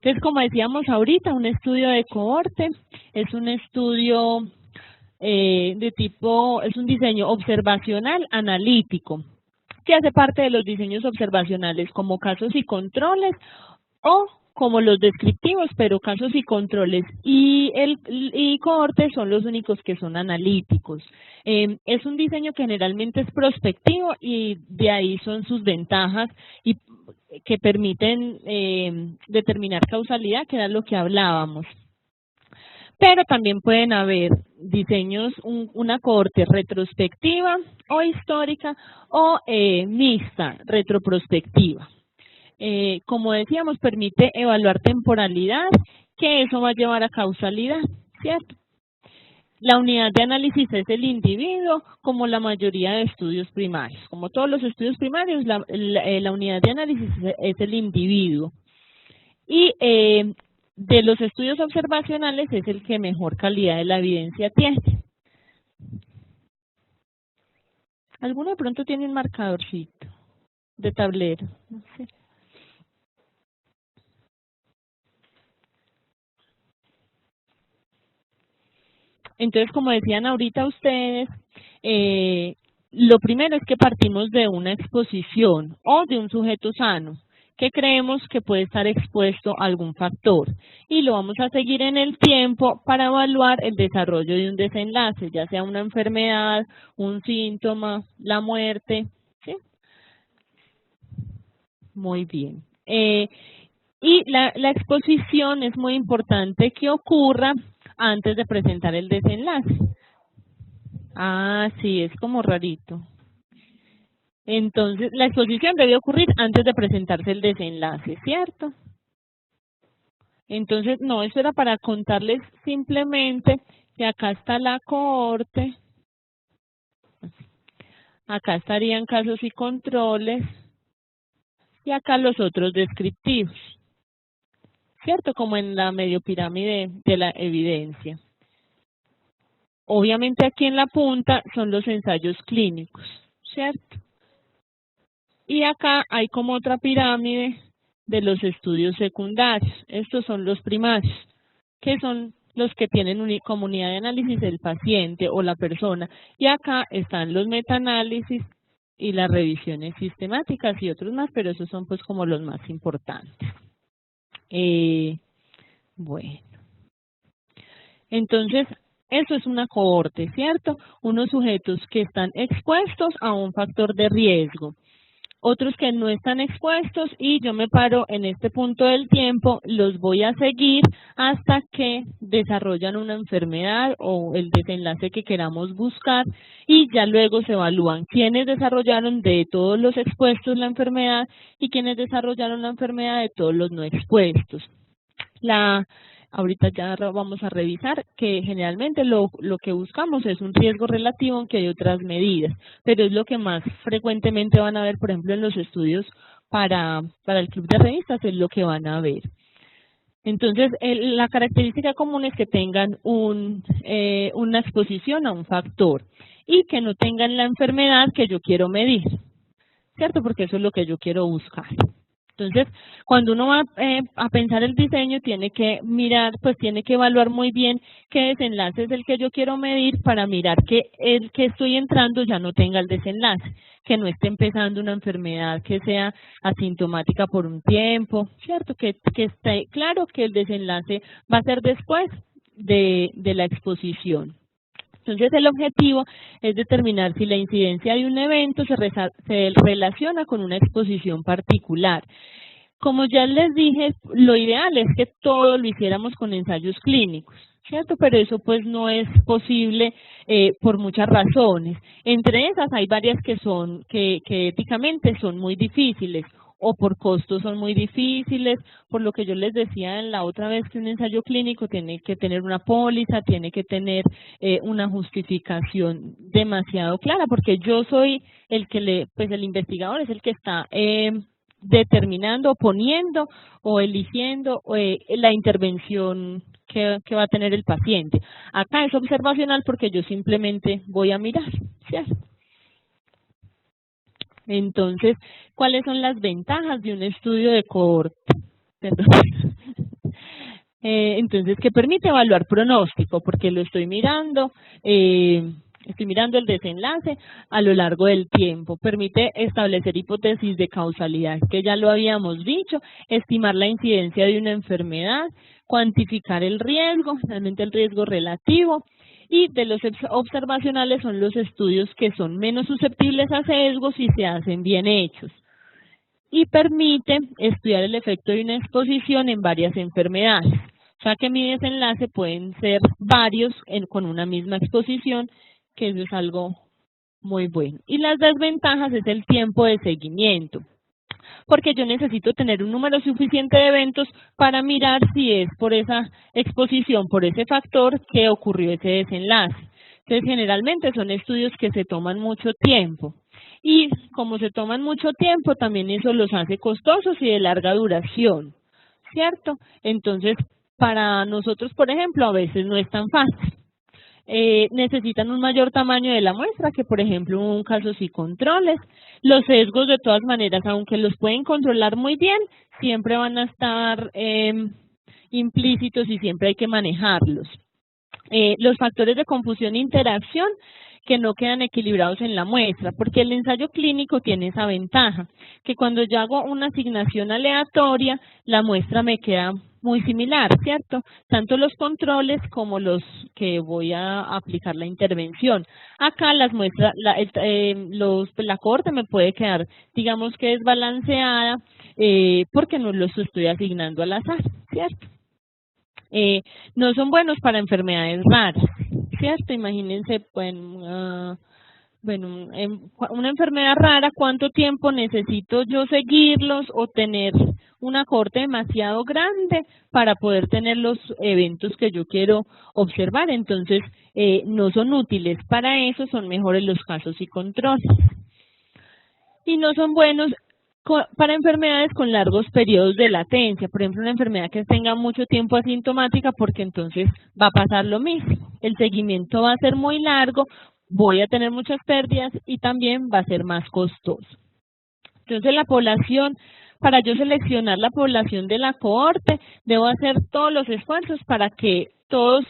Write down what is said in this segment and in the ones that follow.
Entonces, como decíamos ahorita, un estudio de cohorte es un estudio es un diseño observacional analítico, que hace parte de los diseños observacionales como casos y controles o como los descriptivos, pero casos y controles y cohortes son los únicos que son analíticos. Es un diseño que generalmente es prospectivo y de ahí son sus ventajas y que permiten determinar causalidad, que era lo que hablábamos. Pero también pueden haber diseños, una cohorte retrospectiva o histórica o mixta, retroprospectiva. Como decíamos, permite evaluar temporalidad, que eso va a llevar a causalidad, ¿cierto? La unidad de análisis es el individuo, como la mayoría de estudios primarios. Como todos los estudios primarios, la unidad de análisis es el individuo. Y de los estudios observacionales es el que mejor calidad de la evidencia tiene. ¿Alguno de pronto tiene un marcadorcito de tablero? No sé. Entonces, como decían ahorita ustedes, lo primero es que partimos de una exposición o de un sujeto sano que creemos que puede estar expuesto a algún factor y lo vamos a seguir en el tiempo para evaluar el desarrollo de un desenlace, ya sea una enfermedad, un síntoma, la muerte, ¿sí? Muy bien. Y la exposición es muy importante que ocurra antes de presentar el desenlace. Ah, sí, es como rarito. Entonces, la exposición debe ocurrir antes de presentarse el desenlace, ¿cierto? Entonces, no, eso era para contarles simplemente que acá está la cohorte, acá estarían casos y controles, y acá los otros descriptivos, ¿cierto? Como en la medio pirámide de la evidencia. Obviamente aquí en la punta son los ensayos clínicos, ¿cierto? Y acá hay como otra pirámide de los estudios secundarios. Estos son los primarios, que son los que tienen como unidad de análisis el paciente o la persona. Y acá están los metaanálisis y las revisiones sistemáticas y otros más, pero esos son pues como los más importantes. Bueno, entonces eso es una cohorte, ¿cierto? Unos sujetos que están expuestos a un factor de riesgo. Otros que no están expuestos y yo me paro en este punto del tiempo, los voy a seguir hasta que desarrollan una enfermedad o el desenlace que queramos buscar y ya luego se evalúan quiénes desarrollaron de todos los expuestos la enfermedad y quiénes desarrollaron la enfermedad de todos los no expuestos. Ahorita ya vamos a revisar que generalmente lo que buscamos es un riesgo relativo, aunque hay otras medidas, pero es lo que más frecuentemente van a ver, por ejemplo, en los estudios para el club de revistas, es lo que van a ver. Entonces, la característica común es que tengan una exposición a un factor y que no tengan la enfermedad que yo quiero medir, ¿cierto? Porque eso es lo que yo quiero buscar. Entonces, cuando uno va a pensar el diseño, tiene que mirar, pues tiene que evaluar muy bien qué desenlace es el que yo quiero medir para mirar que el que estoy entrando ya no tenga el desenlace, que no esté empezando una enfermedad que sea asintomática por un tiempo, ¿cierto? Que esté claro que el desenlace va a ser después de la exposición. Entonces, el objetivo es determinar si la incidencia de un evento se relaciona con una exposición particular. Como ya les dije, lo ideal es que todo lo hiciéramos con ensayos clínicos, ¿cierto? Pero eso pues no es posible por muchas razones. Entre esas hay varias que éticamente son muy difíciles o por costos son muy difíciles, por lo que yo les decía en la otra vez que un ensayo clínico tiene que tener una póliza, tiene que tener una justificación demasiado clara, porque yo soy el que pues el investigador es el que está determinando, poniendo o eligiendo la intervención que va a tener el paciente. Acá es observacional porque yo simplemente voy a mirar, ¿cierto? Entonces, ¿cuáles son las ventajas de un estudio de cohorte? Perdón. Entonces, que permite evaluar pronóstico, porque lo estoy mirando el desenlace a lo largo del tiempo. Permite establecer hipótesis de causalidad, que ya lo habíamos dicho, estimar la incidencia de una enfermedad, cuantificar el riesgo, realmente el riesgo relativo, y de los observacionales son los estudios que son menos susceptibles a sesgos y se hacen bien hechos. Y permite estudiar el efecto de una exposición en varias enfermedades. O sea que mi desenlace pueden ser varios con una misma exposición, que eso es algo muy bueno. Y las desventajas es el tiempo de seguimiento, porque yo necesito tener un número suficiente de eventos para mirar si es por esa exposición, por ese factor que ocurrió ese desenlace. Entonces, generalmente son estudios que se toman mucho tiempo. Y como se toman mucho tiempo, también eso los hace costosos y de larga duración, ¿cierto? Entonces, para nosotros, por ejemplo, a veces no es tan fácil. Necesitan un mayor tamaño de la muestra que, por ejemplo, un casos y controles. Los sesgos, de todas maneras, aunque los pueden controlar muy bien, siempre van a estar implícitos y siempre hay que manejarlos. Los factores de confusión e interacción que no quedan equilibrados en la muestra, porque el ensayo clínico tiene esa ventaja, que cuando yo hago una asignación aleatoria, la muestra me queda muy similar, ¿cierto? Tanto los controles como los que voy a aplicar la intervención. Acá las muestras, la cohorte me puede quedar, digamos que desbalanceada, porque no los estoy asignando al azar, ¿cierto? No son buenos para enfermedades raras, ¿cierto? Imagínense, pues, una enfermedad rara, ¿cuánto tiempo necesito yo seguirlos o tener una cohorte demasiado grande para poder tener los eventos que yo quiero observar? Entonces, no son útiles. Para eso son mejores los casos y controles. Y no son buenos para enfermedades con largos periodos de latencia, por ejemplo, una enfermedad que tenga mucho tiempo asintomática, porque entonces va a pasar lo mismo. El seguimiento va a ser muy largo, voy a tener muchas pérdidas y también va a ser más costoso. Entonces, la población, para yo seleccionar la población de la cohorte, debo hacer todos los esfuerzos para que todos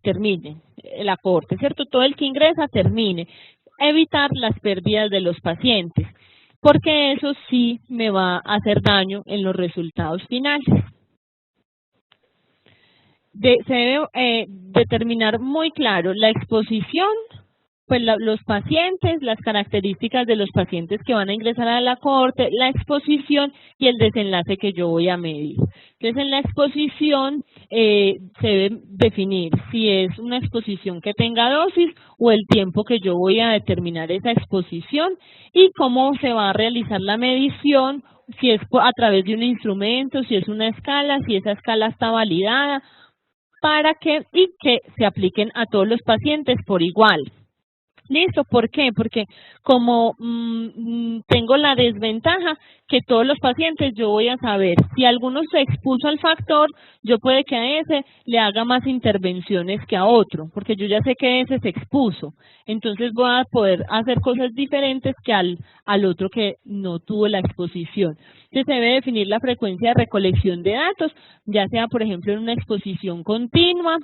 terminen la cohorte, ¿cierto? Todo el que ingresa termine. Evitar las pérdidas de los pacientes, porque eso sí me va a hacer daño en los resultados finales. Se debe determinar muy claro la exposición, pues los pacientes, las características de los pacientes que van a ingresar a la cohorte, la exposición y el desenlace que yo voy a medir. Entonces, en la exposición se debe definir si es una exposición que tenga dosis o el tiempo que yo voy a determinar esa exposición y cómo se va a realizar la medición, si es a través de un instrumento, si es una escala, si esa escala está validada, para que se apliquen a todos los pacientes por igual. ¿Listo? ¿Por qué? Porque como tengo la desventaja que todos los pacientes yo voy a saber si alguno se expuso al factor, yo puede que a ese le haga más intervenciones que a otro, porque yo ya sé que ese se expuso. Entonces voy a poder hacer cosas diferentes que al otro que no tuvo la exposición. Entonces se debe definir la frecuencia de recolección de datos, ya sea por ejemplo en una exposición continua,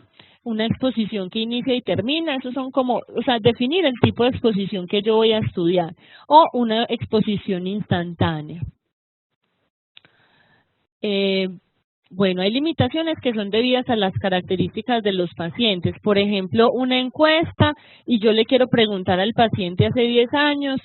una exposición que inicia y termina, eso son como, o sea, definir el tipo de exposición que yo voy a estudiar, o una exposición instantánea. Bueno, hay limitaciones que son debidas a las características de los pacientes. Por ejemplo, una encuesta y yo le quiero preguntar al paciente hace 10 años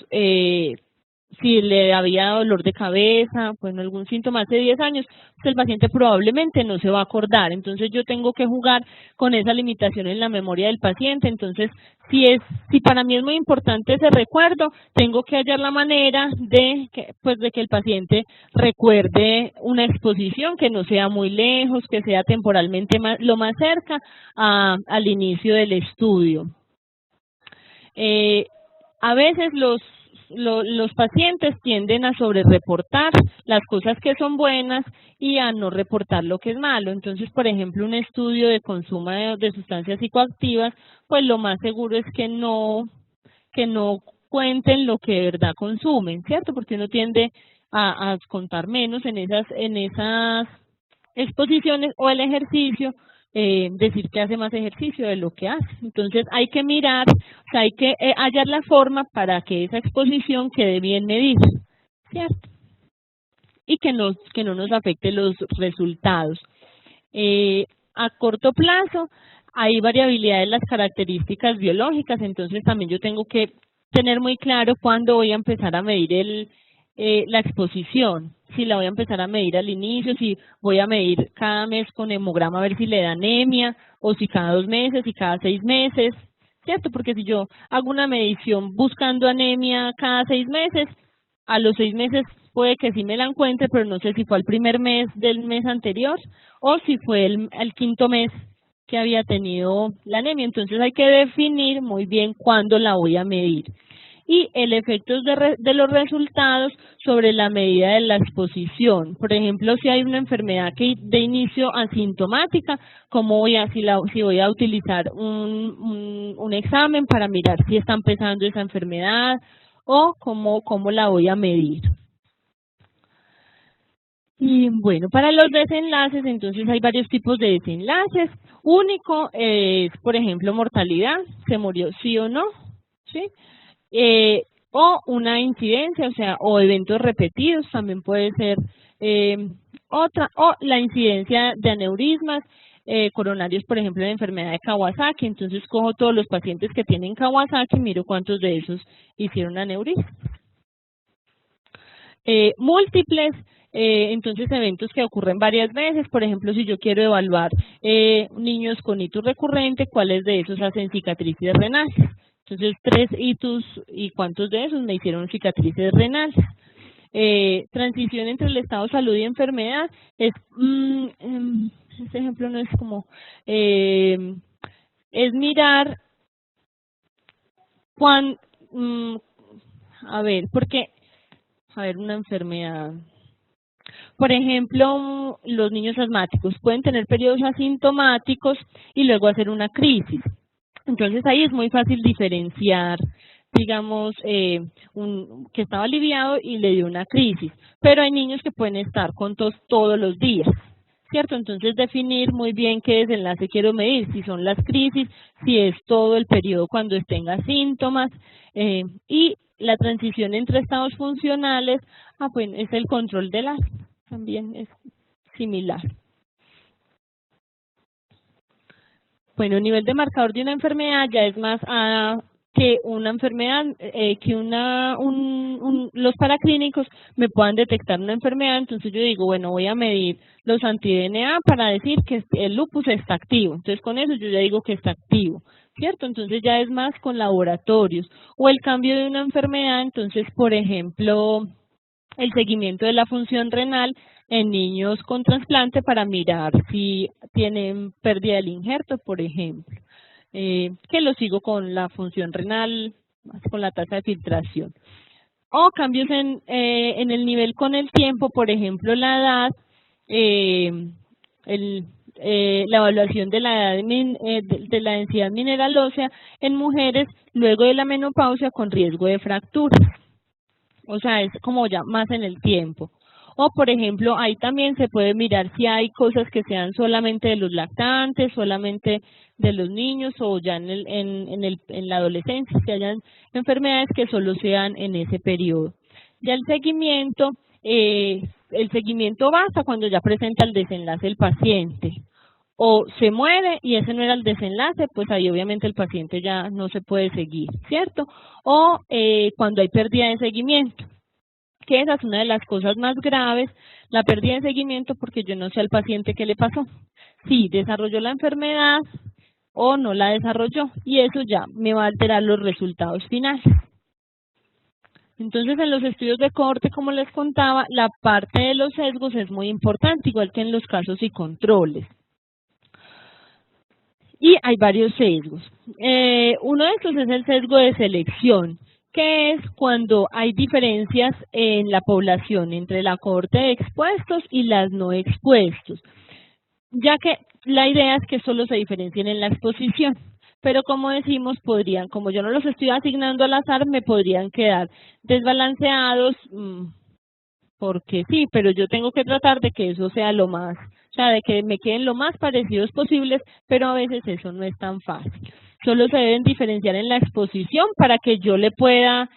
si le había dolor de cabeza, bueno, algún síntoma hace 10 años, pues el paciente probablemente no se va a acordar. Entonces yo tengo que jugar con esa limitación en la memoria del paciente. Entonces, si para mí es muy importante ese recuerdo, tengo que hallar la manera de que el paciente recuerde una exposición que no sea muy lejos, que sea temporalmente lo más cerca al inicio del estudio. A veces los pacientes tienden a sobrereportar las cosas que son buenas y a no reportar lo que es malo. Entonces, por ejemplo, un estudio de consumo de sustancias psicoactivas, pues lo más seguro es que no cuenten lo que de verdad consumen, ¿cierto? Porque uno tiende a contar menos en esas exposiciones o el ejercicio, decir que hace más ejercicio de lo que hace. Entonces hay que mirar, o sea, hay que hallar la forma para que esa exposición quede bien medida, ¿cierto? Y que no nos afecte los resultados. A corto plazo hay variabilidad en las características biológicas, entonces también yo tengo que tener muy claro cuándo voy a empezar a medir la exposición, si la voy a empezar a medir al inicio, si voy a medir cada mes con hemograma a ver si le da anemia, o si cada 2 meses, y cada 6 meses, ¿cierto? Porque si yo hago una medición buscando anemia cada 6 meses, a los 6 meses puede que sí me la encuentre, pero no sé si fue al primer mes del mes anterior o si fue el quinto mes que había tenido la anemia. Entonces hay que definir muy bien cuándo la voy a medir. Y el efecto de los resultados sobre la medida de la exposición. Por ejemplo, si hay una enfermedad que de inicio asintomática, ¿cómo voy a, si voy a utilizar un examen para mirar si está empezando esa enfermedad o cómo la voy a medir? Y bueno, para los desenlaces, entonces hay varios tipos de desenlaces. Único es, por ejemplo, mortalidad, se murió sí o no, ¿sí? O una incidencia, o sea, o eventos repetidos, también puede ser otra, o la incidencia de aneurismas coronarios, por ejemplo, en la enfermedad de Kawasaki. Entonces cojo todos los pacientes que tienen Kawasaki y miro cuántos de esos hicieron aneurisma. Múltiples, entonces eventos que ocurren varias veces, por ejemplo, si yo quiero evaluar niños con itus recurrente, ¿cuáles de esos hacen cicatrices renales? Entonces, 3 itus y cuántos de esos me hicieron cicatrices renales. Transición entre el estado de salud y enfermedad, este ejemplo no es como, es mirar a ver, porque una enfermedad. Por ejemplo, los niños asmáticos pueden tener periodos asintomáticos y luego hacer una crisis. Entonces ahí es muy fácil diferenciar, digamos, que estaba aliviado y le dio una crisis. Pero hay niños que pueden estar con tos todos los días, ¿cierto? Entonces definir muy bien qué desenlace quiero medir, si son las crisis, si es todo el periodo cuando tenga síntomas, y la transición entre estados funcionales, pues es el control del asma, también es similar. Bueno, el nivel de marcador de una enfermedad ya es más que una enfermedad, los paraclínicos me puedan detectar una enfermedad. Entonces yo digo, bueno, voy a medir los anti-DNA para decir que el lupus está activo. Entonces con eso yo ya digo que está activo, ¿cierto? Entonces ya es más con laboratorios. O el cambio de una enfermedad, entonces, por ejemplo, el seguimiento de la función renal en niños con trasplante para mirar si tienen pérdida del injerto, por ejemplo, que lo sigo con la función renal, con la tasa de filtración. O cambios en el nivel con el tiempo, por ejemplo, la edad, la evaluación de la edad de la densidad mineral ósea en mujeres luego de la menopausia con riesgo de fracturas. O sea, es como ya más en el tiempo. O, por ejemplo, ahí también se puede mirar si hay cosas que sean solamente de los lactantes, solamente de los niños o ya en la adolescencia, si hayan enfermedades que solo sean en ese periodo. Ya el seguimiento basta cuando ya presenta el desenlace el paciente. O se muere y ese no era el desenlace, pues ahí obviamente el paciente ya no se puede seguir, ¿cierto? O cuando hay pérdida de seguimiento, que esa es una de las cosas más graves, la pérdida de seguimiento, porque yo no sé al paciente qué le pasó, si desarrolló la enfermedad o no la desarrolló, y eso ya me va a alterar los resultados finales. Entonces, en los estudios de cohorte, como les contaba, la parte de los sesgos es muy importante, igual que en los casos y controles. Y hay varios sesgos. Uno de estos es el sesgo de selección, que es cuando hay diferencias en la población entre la cohorte de expuestos y las no expuestos, ya que la idea es que solo se diferencien en la exposición. Pero como decimos, como yo no los estoy asignando al azar, me podrían quedar desbalanceados, porque sí, pero yo tengo que tratar de que eso sea lo más o sea, de que me queden lo más parecidos posibles, pero a veces eso no es tan fácil. Solo se deben diferenciar en la exposición para que yo le pueda,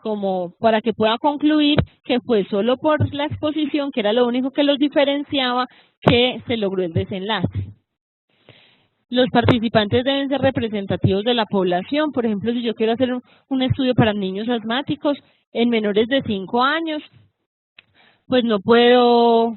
como para que pueda concluir que fue solo por la exposición, que era lo único que los diferenciaba, que se logró el desenlace. Los participantes deben ser representativos de la población. Por ejemplo, si yo quiero hacer un estudio para niños asmáticos en menores de 5 años, pues no puedo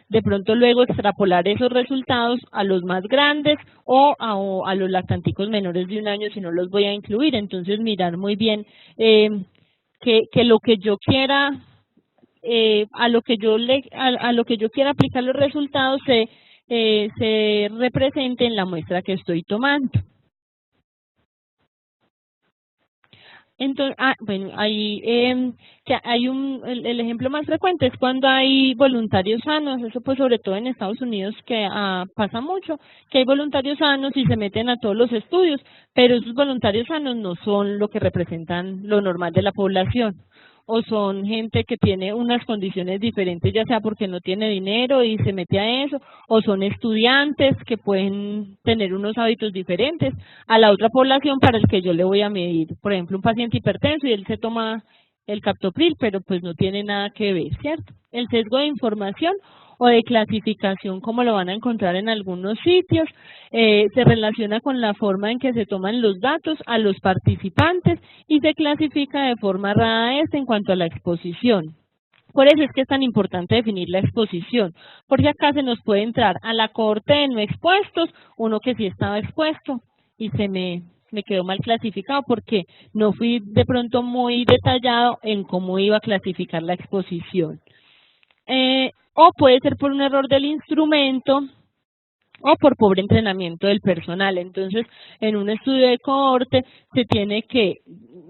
de pronto luego extrapolar esos resultados a los más grandes o a los lactanticos menores de 1 año, si no los voy a incluir. Entonces, mirar muy bien que lo que yo quiera, a lo que yo quiera aplicar los resultados se represente en la muestra que estoy tomando. Entonces, bueno, ahí que hay el ejemplo más frecuente es cuando hay voluntarios sanos, eso pues sobre todo en Estados Unidos que pasa mucho, que hay voluntarios sanos y se meten a todos los estudios, pero esos voluntarios sanos no son lo que representan lo normal de la población, o son gente que tiene unas condiciones diferentes, ya sea porque no tiene dinero y se mete a eso, o son estudiantes que pueden tener unos hábitos diferentes a la otra población para el que yo le voy a medir. Por ejemplo, un paciente hipertenso y él se toma el captopril, pero pues no tiene nada que ver, ¿cierto? El sesgo de información o de clasificación, como lo van a encontrar en algunos sitios, se relaciona con la forma en que se toman los datos a los participantes y se clasifica de forma errada en cuanto a la exposición. Por eso es que es tan importante definir la exposición, porque acá se nos puede entrar a la cohorte de no expuestos, uno que sí estaba expuesto y me quedó mal clasificado porque no fui de pronto muy detallado en cómo iba a clasificar la exposición. O puede ser por un error del instrumento o por pobre entrenamiento del personal. Entonces, en un estudio de cohorte se tiene que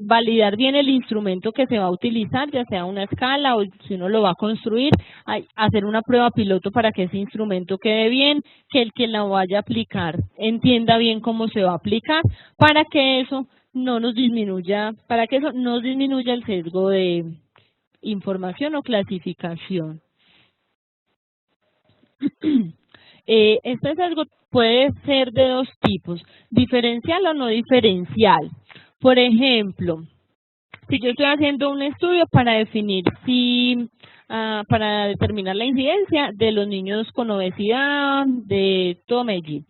validar bien el instrumento que se va a utilizar, ya sea una escala o si uno lo va a construir, hacer una prueba piloto para que ese instrumento quede bien, que el que la vaya a aplicar entienda bien cómo se va a aplicar, para que eso no nos disminuya, el sesgo de información o clasificación. Este sesgo puede ser de dos tipos, diferencial o no diferencial. Por ejemplo, si yo estoy haciendo un estudio para definir para determinar la incidencia de los niños con obesidad de todo Medellín,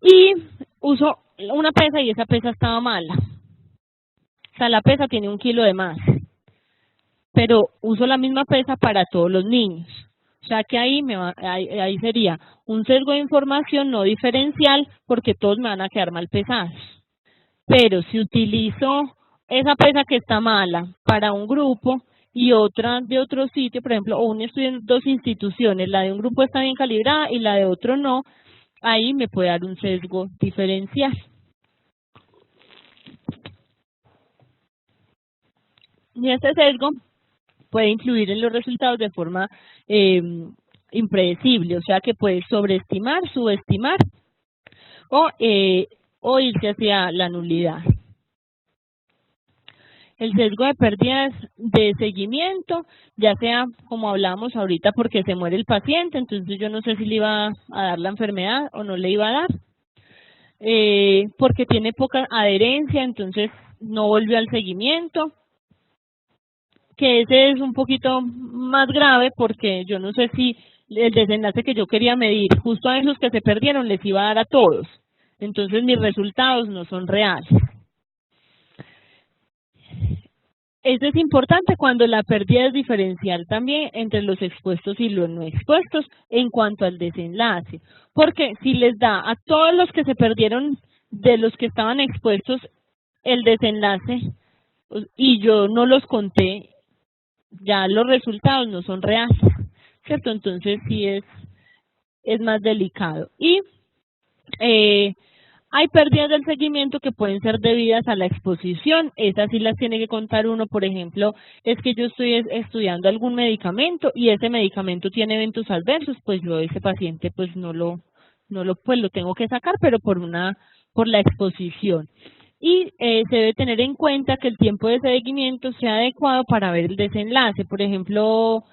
y uso una pesa y esa pesa estaba mala, o sea, la pesa tiene 1 kilo de más, pero uso la misma pesa para todos los niños. O sea que ahí sería un sesgo de información no diferencial porque todos me van a quedar mal pesados. Pero si utilizo esa pesa que está mala para un grupo y otra de otro sitio, por ejemplo, o un estudio en 2 instituciones, la de un grupo está bien calibrada y la de otro no, ahí me puede dar un sesgo diferencial. Y este sesgo puede influir en los resultados de forma impredecible, o sea que puede sobreestimar, subestimar o irse hacia la nulidad. El sesgo de pérdidas de seguimiento, ya sea como hablábamos ahorita porque se muere el paciente, entonces yo no sé si le iba a dar la enfermedad o no le iba a dar, porque tiene poca adherencia, entonces no volvió al seguimiento, que ese es un poquito más grave porque yo no sé si el desenlace que yo quería medir justo a esos que se perdieron les iba a dar a todos. Entonces mis resultados no son reales. Esto es importante cuando la pérdida es diferencial también entre los expuestos y los no expuestos en cuanto al desenlace. Porque si les da a todos los que se perdieron de los que estaban expuestos el desenlace y yo no los conté, ya los resultados no son reales, ¿cierto? Entonces sí es más delicado. Y hay pérdidas del seguimiento que pueden ser debidas a la exposición, esas sí las tiene que contar uno. Por ejemplo, es que yo estoy estudiando algún medicamento y ese medicamento tiene eventos adversos, pues yo ese paciente pues no lo tengo que sacar, pero por la exposición. Y se debe tener en cuenta que el tiempo de seguimiento sea adecuado para ver el desenlace. Por ejemplo,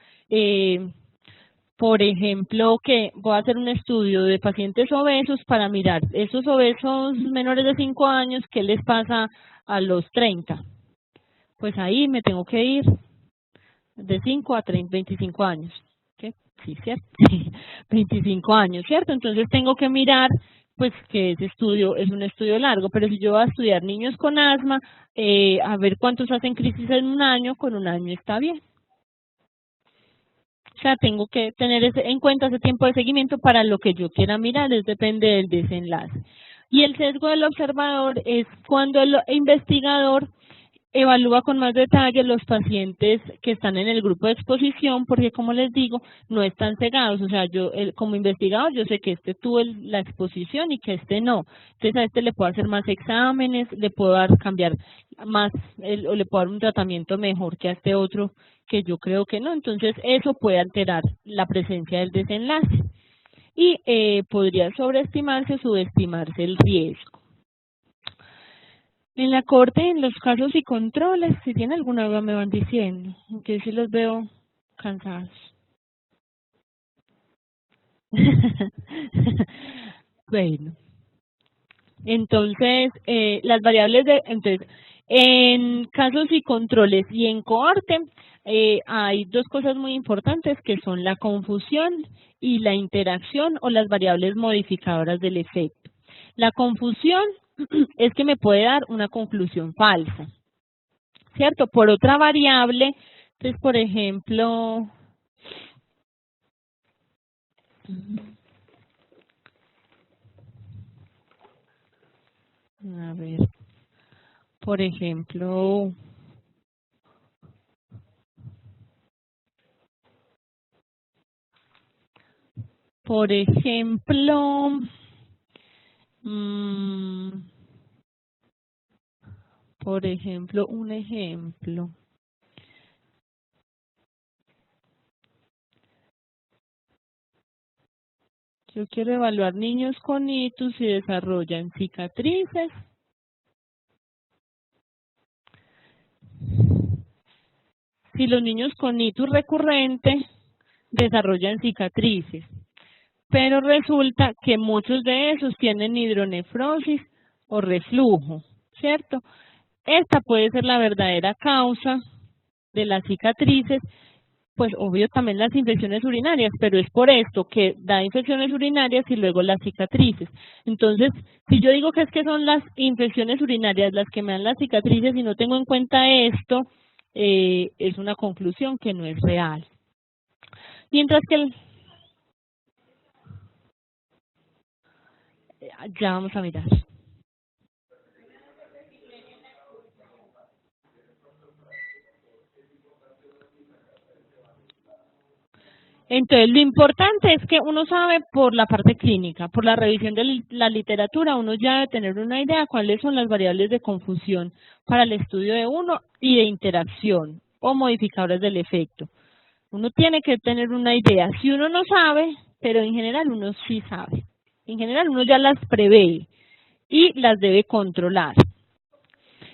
Por ejemplo, que voy a hacer un estudio de pacientes obesos para mirar esos obesos menores de 5 años, ¿qué les pasa a los 30? Pues ahí me tengo que ir de 5 a 30, 25 años. ¿Qué? Sí, ¿cierto? 25 años, ¿cierto? Entonces tengo que mirar, pues, que ese estudio es un estudio largo, pero si yo voy a estudiar niños con asma, a ver cuántos hacen crisis en un año, con un año está bien. O sea, tengo que tener en cuenta ese tiempo de seguimiento para lo que yo quiera mirar, es depende del desenlace. Y el sesgo del observador es cuando el investigador evalúa con más detalle los pacientes que están en el grupo de exposición, porque como les digo, no están cegados, o sea, yo como investigador yo sé que este tuvo la exposición y que este no, entonces a este le puedo hacer más exámenes, le puedo cambiar más, o le puedo dar un tratamiento mejor que a este otro que yo creo que no, entonces eso puede alterar la presencia del desenlace y podría sobreestimarse o subestimarse el riesgo. En la corte, en los casos y controles, si tienen alguna duda me van diciendo, aunque sí los veo cansados. Bueno, entonces, las variables entonces, en casos y controles y en cohorte, hay dos cosas muy importantes que son la confusión y la interacción o las variables modificadoras del efecto. La confusión es que me puede dar una conclusión falsa, ¿cierto? Por otra variable, entonces, por ejemplo, a ver, por ejemplo, por ejemplo, un ejemplo. Yo quiero evaluar niños con ictus si desarrollan cicatrices. Si los niños con ictus recurrente desarrollan cicatrices, pero resulta que muchos de esos tienen hidronefrosis o reflujo, ¿cierto? Esta puede ser la verdadera causa de las cicatrices, pues obvio también las infecciones urinarias, pero es por esto que da infecciones urinarias y luego las cicatrices. Entonces, si yo digo que es que son las infecciones urinarias las que me dan las cicatrices y no tengo en cuenta esto, es una conclusión que no es real. Mientras que ya vamos a mirar. Entonces, lo importante es que uno sabe por la parte clínica, por la revisión de la literatura, uno ya debe tener una idea cuáles son las variables de confusión para el estudio de uno y de interacción o modificadores del efecto. Uno tiene que tener una idea. Si uno no sabe, pero en general uno sí sabe. En general uno ya las prevé y las debe controlar.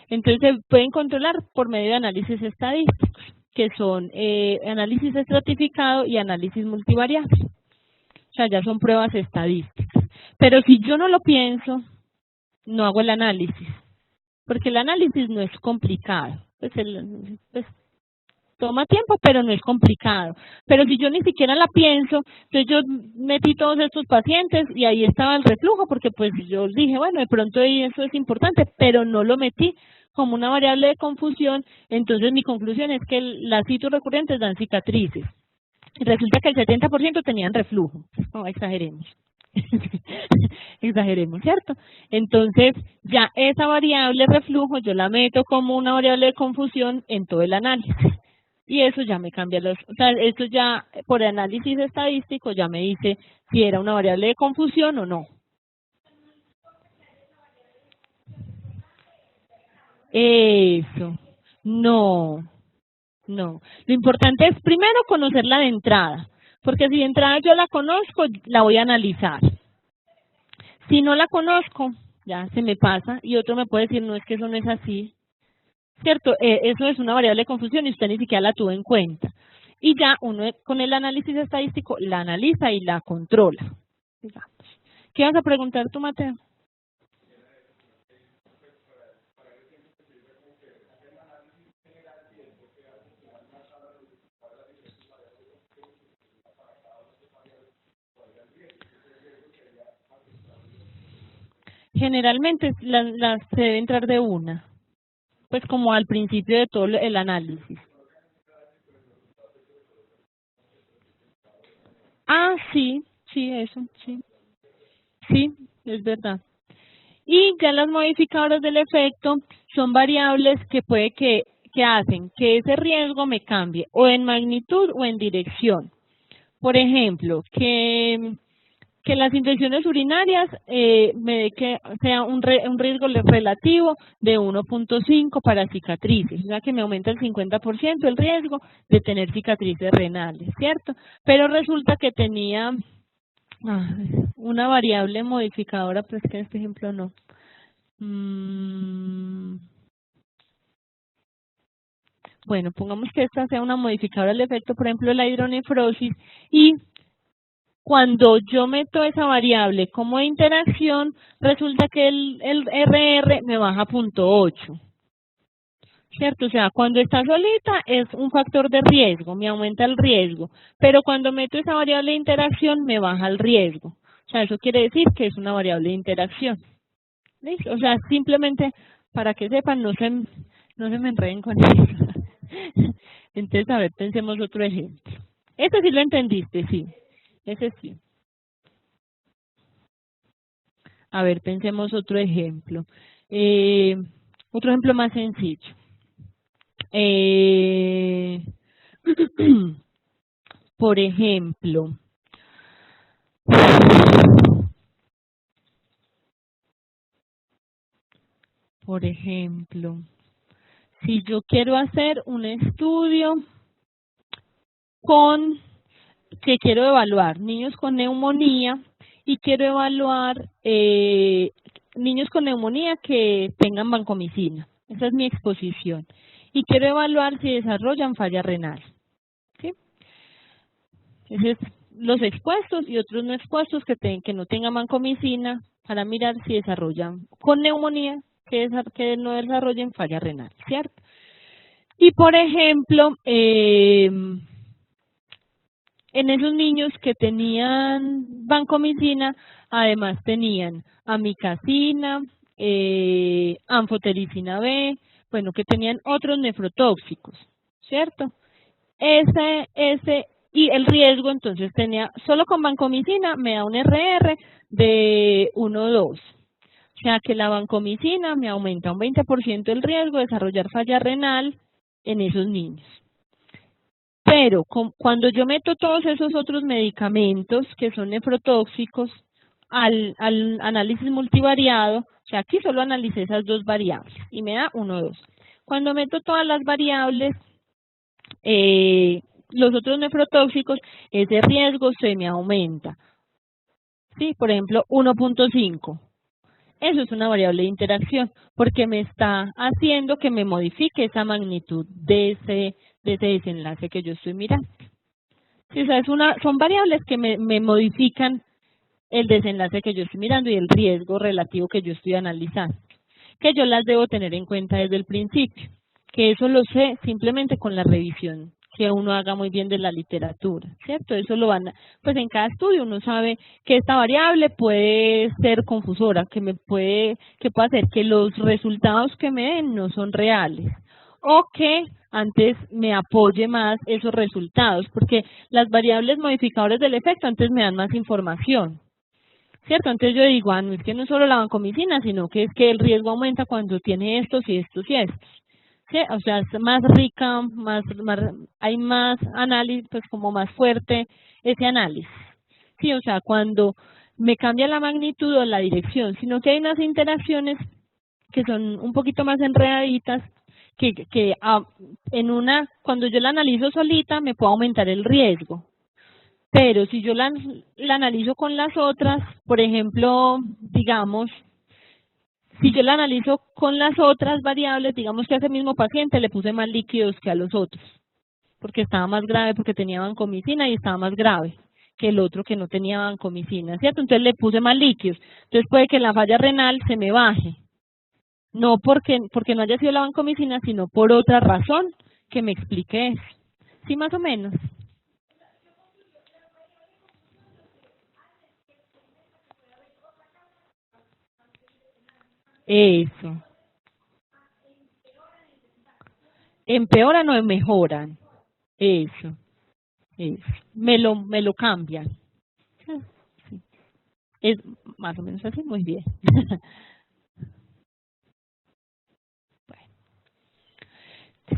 Entonces se pueden controlar por medio de análisis estadísticos, que son análisis estratificado y análisis multivariable. O sea, ya son pruebas estadísticas. Pero si yo no lo pienso, no hago el análisis, porque el análisis no es complicado. Pues toma tiempo, pero no es complicado. Pero si yo ni siquiera la pienso, entonces yo metí todos estos pacientes y ahí estaba el reflujo, porque pues yo dije, bueno, de pronto eso es importante, pero no lo metí como una variable de confusión, entonces mi conclusión es que las citos recurrentes dan cicatrices. Y resulta que el 70% tenían reflujo. No, exageremos. Exageremos, ¿cierto? Entonces, ya esa variable reflujo yo la meto como una variable de confusión en todo el análisis. Y eso ya me cambia o sea, esto ya por análisis estadístico ya me dice si era una variable de confusión o no. Eso. No, no. Lo importante es primero conocerla de entrada, porque si de entrada yo la conozco, la voy a analizar. Si no la conozco, ya se me pasa y otro me puede decir, no, es que eso no es así. ¿Cierto? Eso es una variable de confusión y usted ni siquiera la tuvo en cuenta. Y ya uno con el análisis estadístico la analiza y la controla, digamos. ¿Qué vas a preguntar tú, Mateo? Generalmente las se debe entrar de una, pues como al principio de todo el análisis. Ah, sí, sí, eso, sí. Sí, es verdad. Y ya las modificadoras del efecto son variables que puede que hacen que ese riesgo me cambie o en magnitud o en dirección. Por ejemplo, que las infecciones urinarias me dé que sea un riesgo relativo de 1.5 para cicatrices, o sea que me aumenta el 50% el riesgo de tener cicatrices renales, ¿cierto? Pero resulta que tenía una variable modificadora, pero es que en este ejemplo no. Bueno, pongamos que esta sea una modificadora del efecto, por ejemplo, la hidronefrosis, y cuando yo meto esa variable como interacción, resulta que el RR me baja 0.8, ¿cierto? O sea, cuando está solita es un factor de riesgo, me aumenta el riesgo, pero cuando meto esa variable de interacción me baja el riesgo. O sea, eso quiere decir que es una variable de interacción. ¿Listo? O sea, simplemente para que sepan, no se me enreden con eso. Entonces, a ver, pensemos otro ejemplo. Este sí lo entendiste, sí. Ese sí. A ver, pensemos otro ejemplo. Eh, Otro ejemplo más sencillo. Eh, por ejemplo, por ejemplo, si yo quiero hacer un estudio con que quiero evaluar niños con neumonía y quiero evaluar niños con neumonía que tengan vancomicina. Esa es mi exposición. Y quiero evaluar si desarrollan falla renal. ¿Sí? Esos es los expuestos y otros no expuestos que no tengan vancomicina para mirar si desarrollan con neumonía que no desarrollen falla renal, ¿cierto? Y por ejemplo, en esos niños que tenían vancomicina, además tenían amicacina, anfotericina B, bueno, que tenían otros nefrotóxicos, ¿cierto? Y el riesgo entonces tenía, solo con vancomicina me da un RR de 1,2. O sea que la vancomicina me aumenta un 20% el riesgo de desarrollar falla renal en esos niños. Pero cuando yo meto todos esos otros medicamentos que son nefrotóxicos al análisis multivariado, o sea, aquí solo analicé esas dos variables y me da 1,2. Cuando meto todas las variables, los otros nefrotóxicos, ese riesgo se me aumenta. ¿Sí? Por ejemplo, 1.5. Eso es una variable de interacción, porque me está haciendo que me modifique esa magnitud de ese desenlace que yo estoy mirando. Sí, o sea, son variables que me modifican el desenlace que yo estoy mirando y el riesgo relativo que yo estoy analizando, que yo las debo tener en cuenta desde el principio, que eso lo sé simplemente con la revisión que uno haga muy bien de la literatura, ¿cierto? Eso lo pues en cada estudio uno sabe que esta variable puede ser confusora, que puede hacer que los resultados que me den no son reales, o que antes me apoye más esos resultados, porque las variables modificadoras del efecto antes me dan más información, ¿cierto? Entonces yo digo, no es que no es solo la vancomicina, sino que es que el riesgo aumenta cuando tiene estos y estos y estos. ¿Sí? O sea, es más rica, hay más análisis, pues como más fuerte ese análisis. Sí, o sea, cuando me cambia la magnitud o la dirección, sino que hay unas interacciones que son un poquito más enredaditas, cuando yo la analizo solita me puede aumentar el riesgo. Pero si yo la analizo con las otras, por ejemplo, digamos, si yo la analizo con las otras variables, digamos que a ese mismo paciente le puse más líquidos que a los otros, porque estaba más grave, porque tenía vancomicina y estaba más grave que el otro que no tenía vancomicina, ¿cierto? Entonces le puse más líquidos. Entonces puede que la falla renal se me baje. No porque no haya sido la vancomicina, sino por otra razón que me explique eso. ¿Sí, más o menos? Eso. Empeoran o mejoran. Eso. Eso. Me lo cambian. Sí. Es más o menos así, muy bien.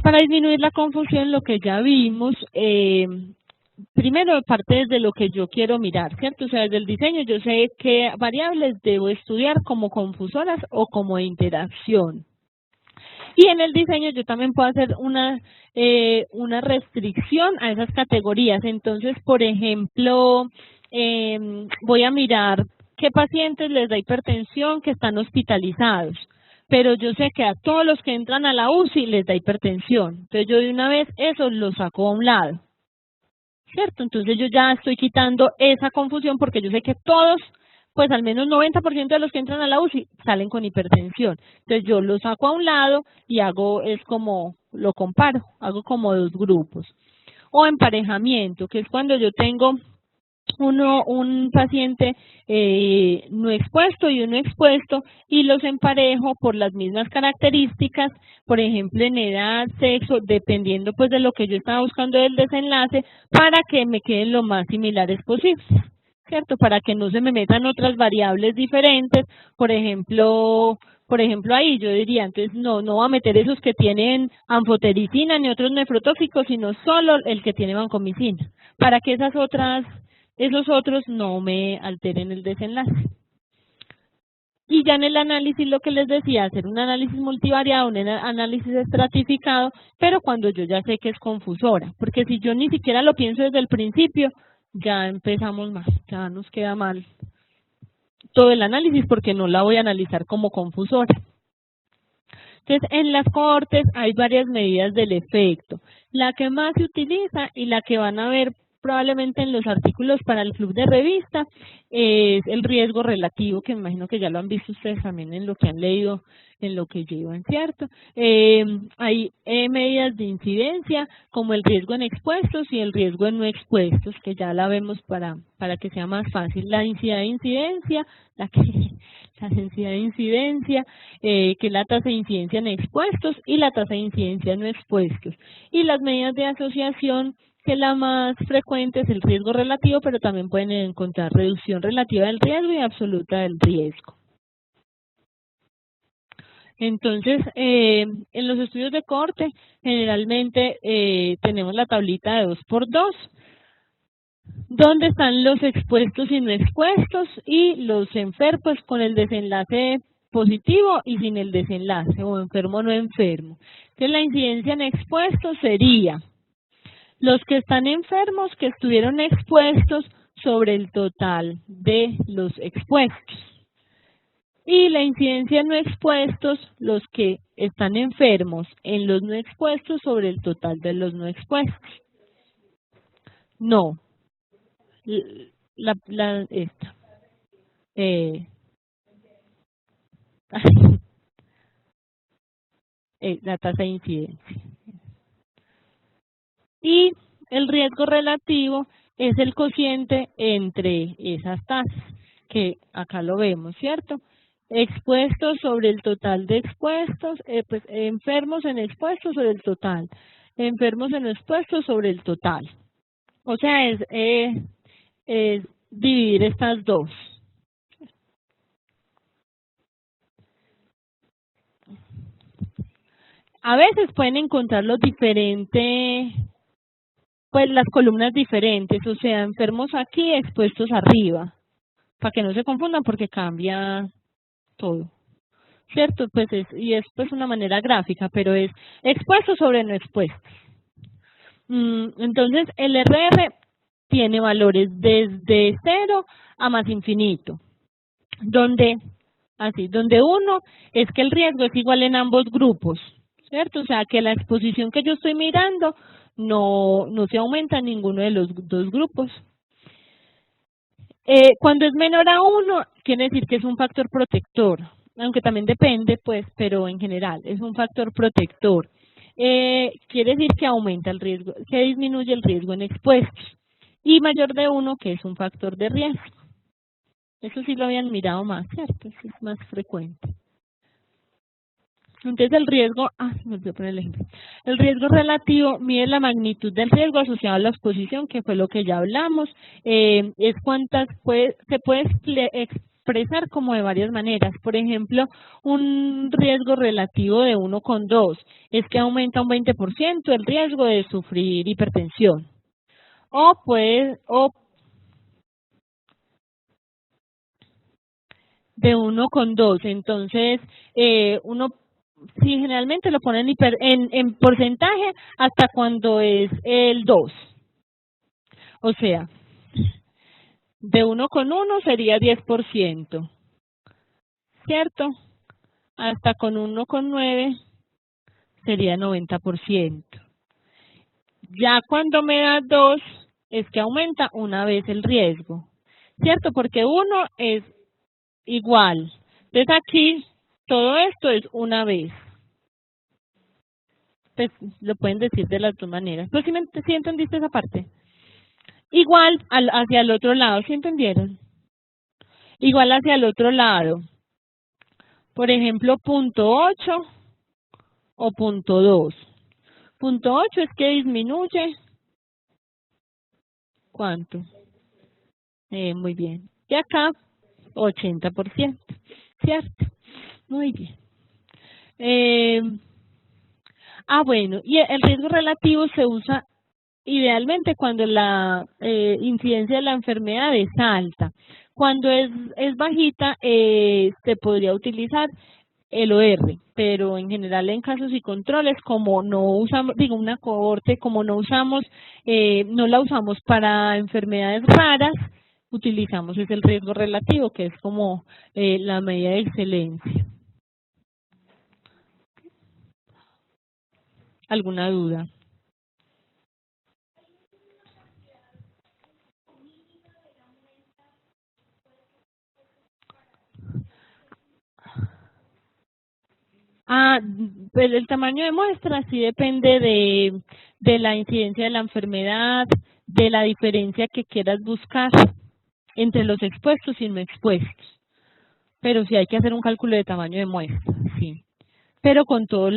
Para disminuir la confusión, lo que ya vimos, primero parte desde lo que yo quiero mirar, ¿cierto? O sea, desde el diseño yo sé qué variables debo estudiar como confusoras o como de interacción. Y en el diseño yo también puedo hacer una restricción a esas categorías. Entonces, por ejemplo, voy a mirar qué pacientes les da hipertensión que están hospitalizados. Pero yo sé que a todos los que entran a la UCI les da hipertensión. Entonces yo de una vez eso lo saco a un lado, ¿cierto? Entonces yo ya estoy quitando esa confusión porque yo sé que todos, pues al menos 90% de los que entran a la UCI salen con hipertensión. Entonces yo lo saco a un lado y es como, lo comparo, hago como dos grupos. O emparejamiento, que es cuando yo tengo un paciente no expuesto y uno expuesto y los emparejo por las mismas características, por ejemplo en edad, sexo, dependiendo pues de lo que yo estaba buscando del desenlace, para que me queden lo más similares posibles, ¿cierto? Para que no se me metan otras variables diferentes, por ejemplo ahí yo diría, entonces no va a meter esos que tienen anfotericina ni otros nefrotóxicos, sino solo el que tiene vancomicina, para que esos otros no me alteren el desenlace. Y ya en el análisis, lo que les decía, hacer un análisis multivariado, un análisis estratificado, pero cuando yo ya sé que es confusora, porque si yo ni siquiera lo pienso desde el principio, ya empezamos mal, ya nos queda mal todo el análisis porque no la voy a analizar como confusora. Entonces, en las cohortes hay varias medidas del efecto. La que más se utiliza y la que van a ver probablemente en los artículos para el club de revista es el riesgo relativo, que me imagino que ya lo han visto ustedes también en lo que han leído, en lo que llevan, ¿cierto? Hay medidas de incidencia como el riesgo en expuestos y el riesgo en no expuestos, que ya la vemos para que sea más fácil. La densidad de incidencia, la densidad de incidencia, que es la tasa de incidencia en expuestos y la tasa de incidencia en no expuestos. Y las medidas de asociación, que la más frecuente es el riesgo relativo, pero también pueden encontrar reducción relativa del riesgo y absoluta del riesgo. Entonces, en los estudios de cohorte, generalmente tenemos la tablita de 2×2, donde están los expuestos y no expuestos, y los enfermos con el desenlace positivo y sin el desenlace, o enfermo o no enfermo. Entonces, la incidencia en expuestos sería los que están enfermos que estuvieron expuestos sobre el total de los expuestos. Y la incidencia en no expuestos, los que están enfermos en los no expuestos sobre el total de los no expuestos. No. Esta. La tasa de incidencia. Y el riesgo relativo es el cociente entre esas tasas, que acá lo vemos, ¿cierto? Expuestos sobre el total de expuestos, pues enfermos en expuestos sobre el total, enfermos en expuestos sobre el total. O sea, es dividir estas dos. A veces pueden encontrar los diferentes, pues las columnas diferentes, o sea, enfermos aquí, expuestos arriba, para que no se confundan porque cambia todo, ¿cierto? Pues y es pues una manera gráfica, pero es expuesto sobre no expuesto. Entonces, el RR tiene valores desde 0 a más infinito, donde 1 es que el riesgo es igual en ambos grupos, ¿cierto? O sea, que la exposición que yo estoy mirando no se aumenta en ninguno de los dos grupos. Cuando es menor a 1, quiere decir que es un factor protector, aunque también depende, pues, pero en general es un factor protector. Quiere decir que aumenta el riesgo, que disminuye el riesgo en expuestos. Y mayor de 1, que es un factor de riesgo. Eso sí lo habían mirado más, ¿cierto? Eso es más frecuente. Entonces el riesgo, me olvidó poner el ejemplo. El riesgo relativo mide la magnitud del riesgo asociado a la exposición, que fue lo que ya hablamos. Es cuántas se puede expresar como de varias maneras. Por ejemplo, un riesgo relativo de 1,2 es que aumenta un 20% el riesgo de sufrir hipertensión. O de 1,2. Entonces, uno sí, generalmente lo ponen en porcentaje hasta cuando es el 2. O sea, de 1,1 sería 10%, ¿cierto? Hasta con 1,9 sería 90%. Ya cuando me da 2 es que aumenta una vez el riesgo, ¿cierto? Porque 1 es igual. Entonces aquí todo esto es una vez. Pues lo pueden decir de las dos maneras. ¿Pero sí entendiste esa parte? Igual hacia el otro lado, ¿sí entendieron? Igual hacia el otro lado. Por ejemplo, punto 8 o punto 2. Punto 8 es que disminuye. ¿Cuánto? Muy bien. Y acá, 80%. ¿Cierto? Muy bien. Bueno, y el riesgo relativo se usa idealmente cuando la incidencia de la enfermedad es alta. Cuando es bajita, se podría utilizar el OR, pero en general en casos y controles, como no usamos, una cohorte, como no usamos, no la usamos para enfermedades raras, utilizamos es el riesgo relativo, que es como la medida de excelencia. ¿Alguna duda? Pues el tamaño de muestra sí depende de la incidencia de la enfermedad, de la diferencia que quieras buscar entre los expuestos y no expuestos. Pero sí hay que hacer un cálculo de tamaño de muestra, sí. Pero con todos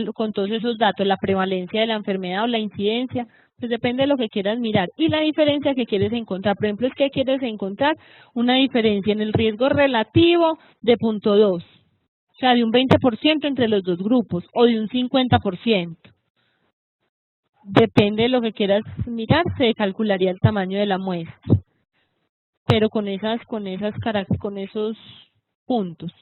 esos datos, la prevalencia de la enfermedad o la incidencia, pues depende de lo que quieras mirar. Y la diferencia que quieres encontrar, por ejemplo, es que quieres encontrar una diferencia en el riesgo relativo de 0,2. O sea, de un 20% entre los dos grupos o de un 50%. Depende de lo que quieras mirar, se calcularía el tamaño de la muestra. Pero con esos puntos.